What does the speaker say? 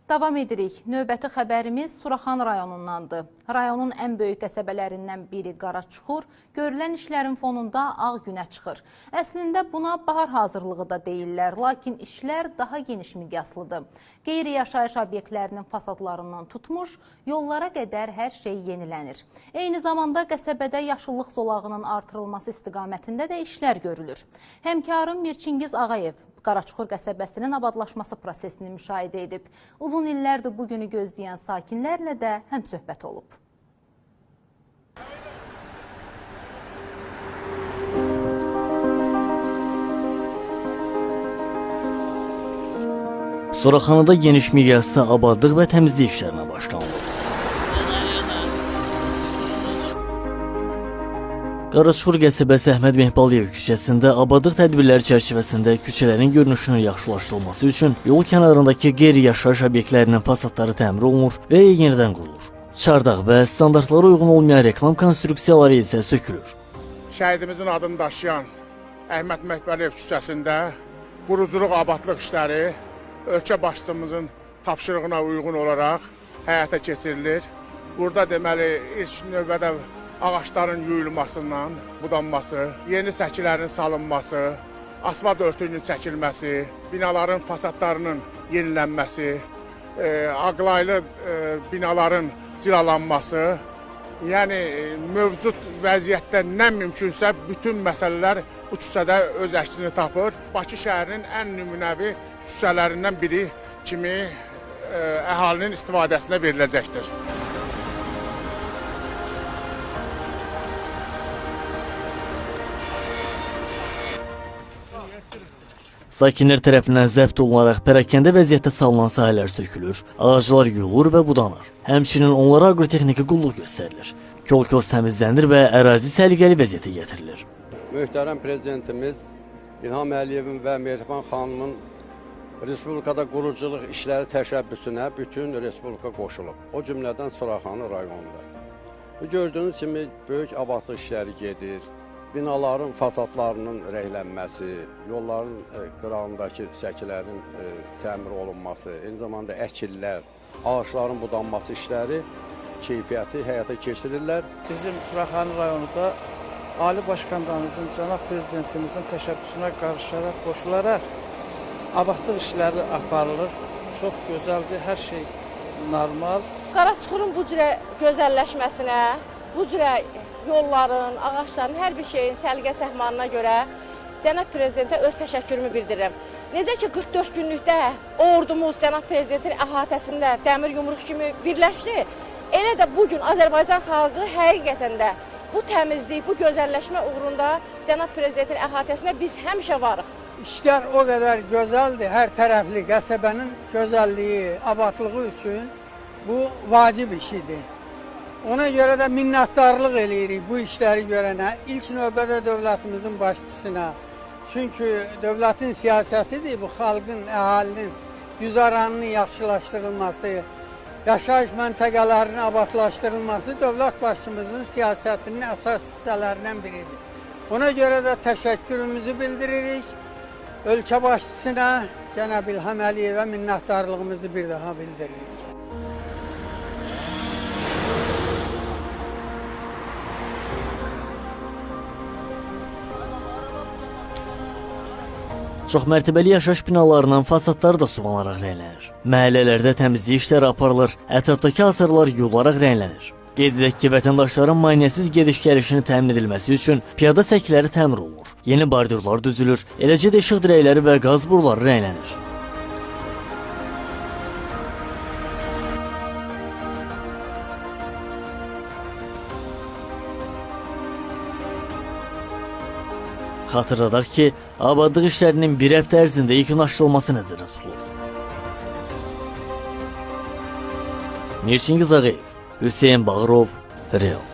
Davam edirik. Növbəti xəbərimiz Suraxan rayonundandır. Rayonun ən böyük qəsəbələrindən biri Qaraçuxur, görülən işlərin fonunda ağ günə çıxır. Əslində buna bahar hazırlığı da deyirlər, lakin işlər daha geniş miqyaslıdır. Qeyri-yaşayış obyektlərinin fasadlarından tutmuş, yollara qədər hər şey yenilənir. Eyni zamanda qəsəbədə yaşıllıq zolağının artırılması istiqamətində də işlər görülür. Həmkarım Mirçingiz Ağayev Qaraçuxur qəsəbəsinin abadlaşması prosesini müşahidə edib. Uzun illərdir bu günü gözləyən sakinlərlə də həmsöhbət olub. Suraxanıda geniş miqyasda abadlıq və təmizlik işlərinə başlanılıb. Qaraçuxur qəsəbəsi Əhməd Mehbalyev küçəsində abadlıq tədbirləri çərçivəsində küçələrin görünüşünün yaxşılaşdırılması üçün yol kənarındakı qeyri-yaşayış obyektlərinin fasadları təmir olunur və yenidən qurulur. Çardaq və standartlara uyğun olmayan reklam konstruksiyaları isə sökülür. Şəhidimizin adını daşıyan Əhməd Mehbalyev küçəsində quruculuq abadlıq işləri ölkə başçımızın tapşırığına uyğun olaraq həyata keçirilir. Burada deməli ilk növbədə ağaçların yuyulmasından budanması, yeni səkilərin salınması, asfalt örtüyünün çəkilməsi, binaların fasadlarının yenilənməsi, ağlaylı binaların cilalanması, yəni mövcud vəziyyətdə nə mümkünsə bütün məsələlər bu küçədə öz əksini tapır. Bakı şəhərinin ən nümunəvi küçələrindən biri kimi əhalinin istifadəsinə veriləcəkdir. Sakinlər tərəfindən zəbt olunaraq pərakəndə vəziyyətdə salınan sahələr sökülür, ağaclar yuyulur və budanır. Həmçinin onlara aqrotexniki qulluq göstərilir. Kol-kos təmizlənir və ərazi səliqəli vəziyyətə getirilir. Möhtərəm prezidentimiz İlham Əliyevin və Mehriban xanımın Respublikada quruculuq işləri təşəbbüsünə bütün Respublika qoşulub. O cümlədən Suraxanı rayonunda. Bu gördüyünüz kimi böyük abadlıq işləri gedir. Binaların fasadlarının rəhlənməsi, yolların qırağındakı səkilərin təmir olunması, eyni zamanda əkillər, ağaçların budanması işləri keyfiyyəti həyata keçirirlər. Bizim Suraxanı rayonunda Ali Başkanımızın, Cənab Prezidentimizin təşəbbüsünə qarışaraq, qoşularaq abadlıq işləri aparılır. Çox gözəldir, hər şey normal. Qaraçuxurun bu cürə gözəlləşməsinə, bu cürə yolların, ağaçların, hər bir şeyin səliqə səhmanına görə Cənab Prezidentə öz təşəkkürümü bildirirəm. Necə ki 44 günlükdə ordumuz Cənab Prezidentin əhatəsində dəmir yumruq kimi birləşdi, elə də bugün Azərbaycan xalqı həqiqətən də bu təmizlik, bu gözəlləşmə uğrunda Cənab Prezidentin əhatəsində biz həmişə varıq. İşlər o qədər gözəldir, hər tərəfli qəsəbənin gözəlliyi, abadlığı üçün bu vacib işidir. Ona görə də minnətdarlıq eləyirik bu işləri görənə, ilk növbədə dövlətimizin başçısına. Çünki dövlətin siyasətidir bu xalqın, əhalinin güzaranının yaxşılaşdırılması, yaşayış məntəqələrinin abadlaşdırılması dövlət başçımızın siyasətinin əsas hissələrindən biridir. Ona görə də təşəkkürümüzü bildiririk. Ölkə başçısına, Cənab İlham Əliyevə minnətdarlığımızı bir daha bildiririk. Çoxmərtəbəli yaşayış binalarının fasadları da suvanaraq rənglənir. Məhəllələrdə təmizlik işləri aparılır, ətrafdakı hasarlar yuyularaq rənglənir. Qeyd edək ki, vətəndaşların maneəsiz gediş-gəlişini təmin edilməsi üçün piyada səkiləri təmir olunur, yeni bordürlər düzülür, eləcə də işıq dirəkləri və qaz boruları rənglənir. Xatırladaq ki, abadlıq işlərinin bir həftə ərzində yekunlaşdırılması nəzərdə tutulur. Mirçingiz Ağayev, Hüseyin Bağırov, Real.